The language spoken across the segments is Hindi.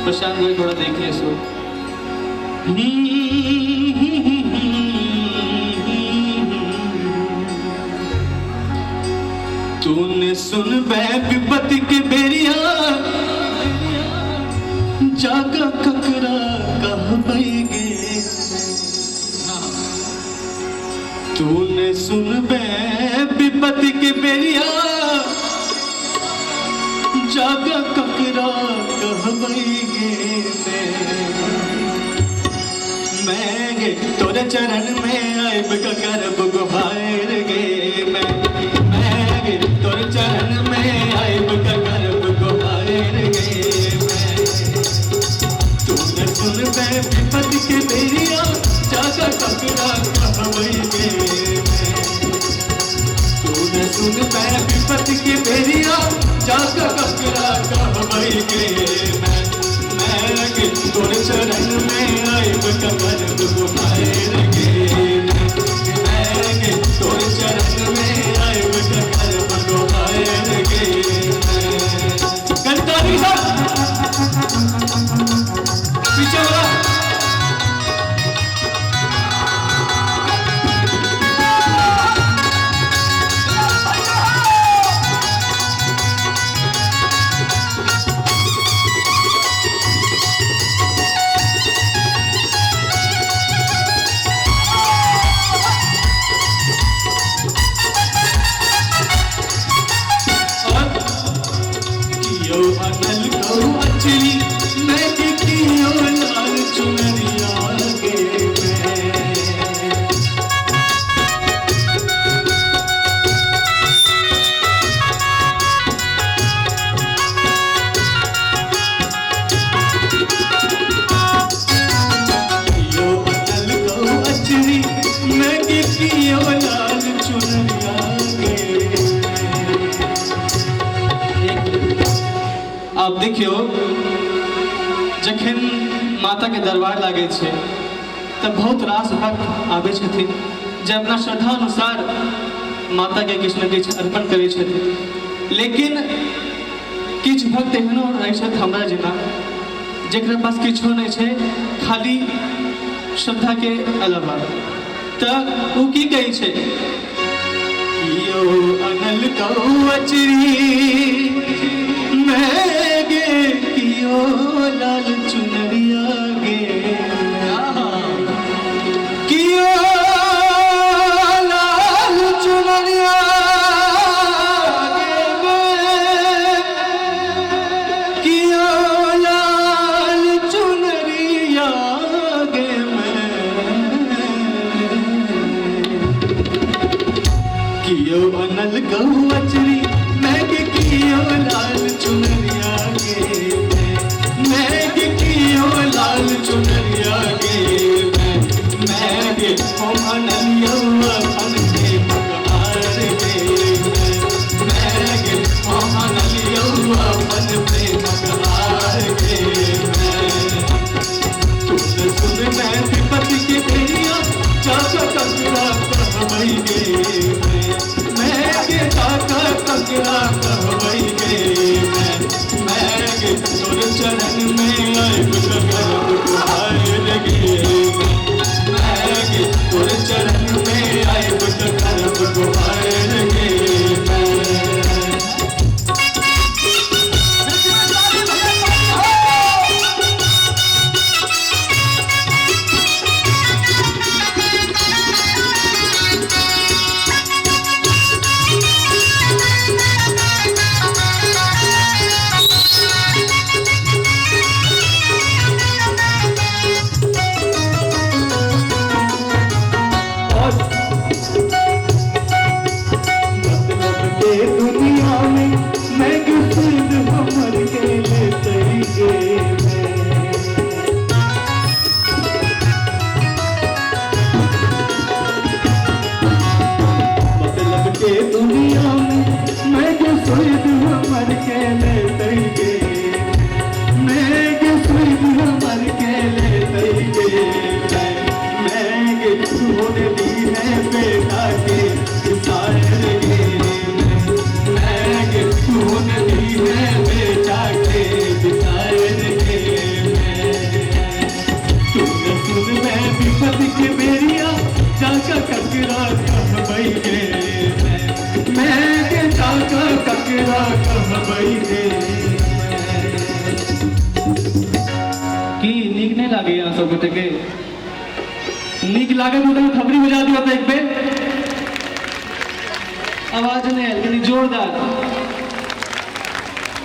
प्रशांत भाई थोड़ा देखिए इसको। तूने सुन बे विपत्ति के बेरिया जागा ककरा कह बैगे। तूने सुन बे विपत्ति के बेरिया जागा ककरा कह बैगे। मैं गे तोरे चरण में आइब ककर बुगवार गे। मैं गे तोरे चरण में आइब ककर बुगवार गे। तूने सुन बे विपत्ति के बेरिया जागा ककरा कह बैगे। तूने सुन बे विपत्ति के बेरिया जागा ककरा कह बैगे। मैं गे तोरे चरण में आइब ककर बुगवार गे। मैं गे तोरे चरण में आइब ककर बुगवार गे। गलतानी साहब पीछे वाला अनल गौ अचली मैं कियो लाल चुनरिया गे। कियो अनल गौ अचली मैं कियो लाल चुनरिया गे। आप देखियो जखन माता के दरबार लागे छे तब बहुत रास भक्त आबे छथिन जे अपना श्रद्धा अनुसार माता के किछु न किछु अर्पण करे छथिन। लेकिन किछु भक्त एहनो रहै छथि हमरा जेना जेकरा पास किछु नहीं छे खाली श्रद्धा के अलावा त उ की कहै छे कियो अनल गौ अचरी मैं गे कियो लाल चुनरिया गे। कियो लाल चुनरिया गे। कियो लाल चुनरिया गे। कियो अनल गौ अचरी मैं गे कियो लाल चुनरिया गे। मैं गे कियो लाल चुनरिया गे। मैं गे हम अनलियो अपन के मगहार गे। मैं गे हम अनलियो अपन के मगहार गे। तूने सुन मैं विपत्ति के बेरिया जागा ककरा कह बैगे। मैं गे जागा ककरा कह बैगे। मैं गे तोरे चरण में आइब ककर बुगवार गे। मैं गे तोरे चरण कहबई रे की नीक नहीं लागे यहाँ सब गोटे के नीक लागे तो थपड़ी बजा दिया था एक पे आवाज नहीं है कहीं जोरदार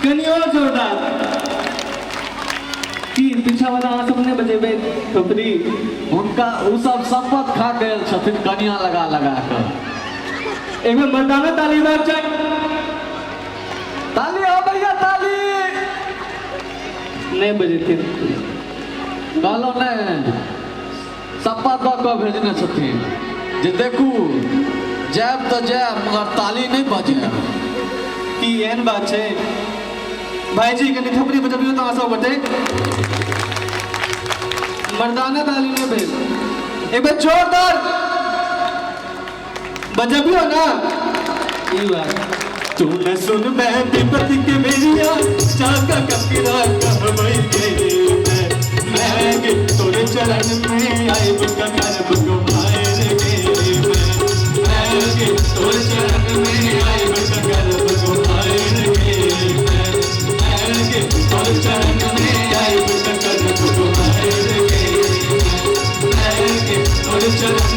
कहीं और जोरदार की पीछा वाला आंसू ने बजेबे थपड़ी उनका उ सब संपत खा गए छथिन कनिया लगा लगा कर एक बार मर्दाना ताली बाज जाए ताली हो भैया ताली नहीं बजे थे कहलो ने सप्पा दऽ कऽ भेजने छथिन जे देखू जायब तऽ जायब मगर ताली नहीं बजे की एहन बात है भाईजी कनी थपड़ी बजबियो तो आंसू बटे मर्दाना ताली नहीं भेज एक बार जोरदार बजबियो ना ये बात तू न सुन मैं विपत्ति के मेरिया जागा कपिरा कहबई रे मैं गे तोरे चरण में आई बुका करब गुमाए रे मैं गे तोरे चरण में आई बुका करब गुमाए रे मैं गे तोरे चरण में आई बुका करब गुमाए रे मैं गे तोरे चरण